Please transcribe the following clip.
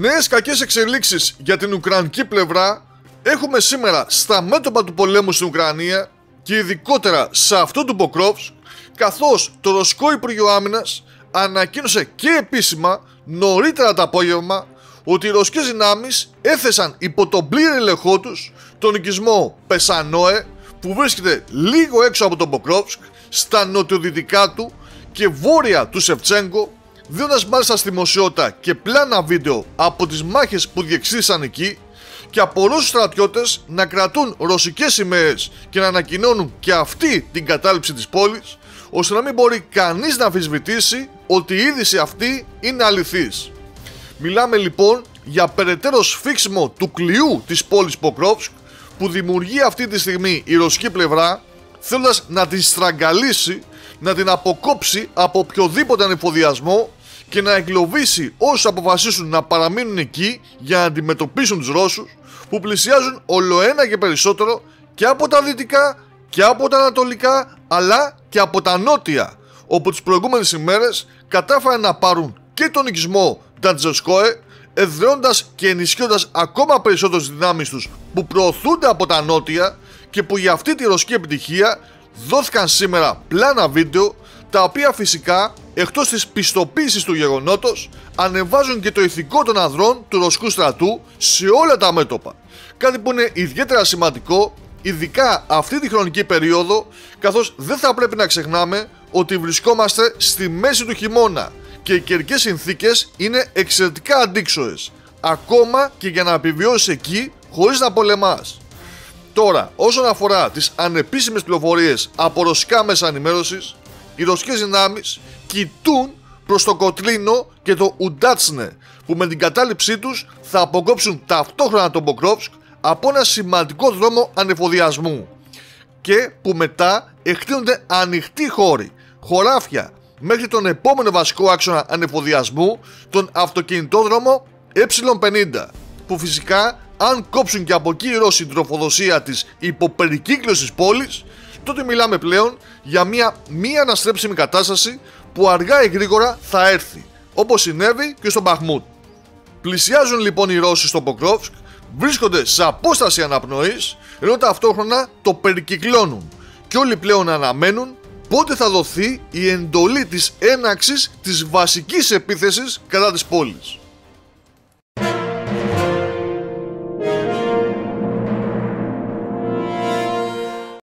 Νέες κακές εξελίξεις για την Ουκρανική πλευρά έχουμε σήμερα στα μέτωπα του πολέμου στην Ουκρανία και ειδικότερα σε αυτό του Ποκρόβσκ, καθώς το Ρωσικό Υπουργείο Άμυνας ανακοίνωσε και επίσημα νωρίτερα το απόγευμα ότι οι ρωσικές δυνάμεις έθεσαν υπό τον πλήρη ελεγχό τους τον οικισμό Πεσανόε, που βρίσκεται λίγο έξω από τον Ποκρόβσκ, στα νοτιοδυτικά του και βόρεια του Σεβτσέγκο, δίνοντας μάλιστα στη δημοσιότητα και πλάνα βίντεο από τις μάχες που διεξήγησαν εκεί και από Ρώσους στρατιώτες να κρατούν ρωσικές σημαίες και να ανακοινώνουν και αυτή την κατάληψη της πόλης, ώστε να μην μπορεί κανείς να αμφισβητήσει ότι η είδηση αυτή είναι αληθής. Μιλάμε λοιπόν για περαιτέρω σφίξιμο του κλειού της πόλης Ποκρόβσκ που δημιουργεί αυτή τη στιγμή η ρωσική πλευρά, θέλοντας να την στραγγαλίσει, να την αποκόψει από οποιοδήποτε ανεφοδιασμό και να εγκλωβίσει όσους αποφασίσουν να παραμείνουν εκεί για να αντιμετωπίσουν τους Ρώσους, που πλησιάζουν ολοένα και περισσότερο και από τα δυτικά και από τα ανατολικά, αλλά και από τα νότια, όπου τις προηγούμενες ημέρες κατάφεραν να πάρουν και τον οικισμό Νταντζεσκόε, εδραιώντας και ενισχύοντας ακόμα περισσότερο τις δυνάμεις τους που προωθούνται από τα νότια και που για αυτή τη ρωσική επιτυχία δόθηκαν σήμερα πλάνα βίντεο, τα οποία φυσικά εκτός της πιστοποίησης του γεγονότος ανεβάζουν και το ηθικό των ανδρών του ρωσικού στρατού σε όλα τα μέτωπα. Κάτι που είναι ιδιαίτερα σημαντικό, ειδικά αυτή τη χρονική περίοδο, καθώς δεν θα πρέπει να ξεχνάμε ότι βρισκόμαστε στη μέση του χειμώνα και οι καιρικές συνθήκες είναι εξαιρετικά αντίξωες, ακόμα και για να επιβιώσεις εκεί χωρίς να πολεμάς. Τώρα, όσον αφορά τις ανεπίσημες πληροφορίες από ρωσικά μέσα ενημέρωσης, οι ρωσικές δυνάμεις κοιτούν προς το Κοτλίνο και το Ουντάτσνε, που με την κατάληψή τους θα αποκόψουν ταυτόχρονα τον Ποκρόβσκ από ένα σημαντικό δρόμο ανεφοδιασμού και που μετά εκτείνονται ανοιχτοί χώροι, χωράφια, μέχρι τον επόμενο βασικό άξονα ανεφοδιασμού, τον αυτοκινητόδρομο Ε50, που φυσικά αν κόψουν και από εκεί οι Ρώσοι την τροφοδοσία της υποπερικύκλωσης πόλης, τότε μιλάμε πλέον για μια μη αναστρέψιμη κατάσταση που αργά ή γρήγορα θα έρθει, όπως συνέβη και στο Μπαχμούτ. Πλησιάζουν λοιπόν οι Ρώσοι στο Ποκρόβσκ, βρίσκονται σε απόσταση αναπνοής, ενώ ταυτόχρονα το περικυκλώνουν και όλοι πλέον αναμένουν πότε θα δοθεί η εντολή της έναξης της βασικής επίθεσης κατά της πόλης.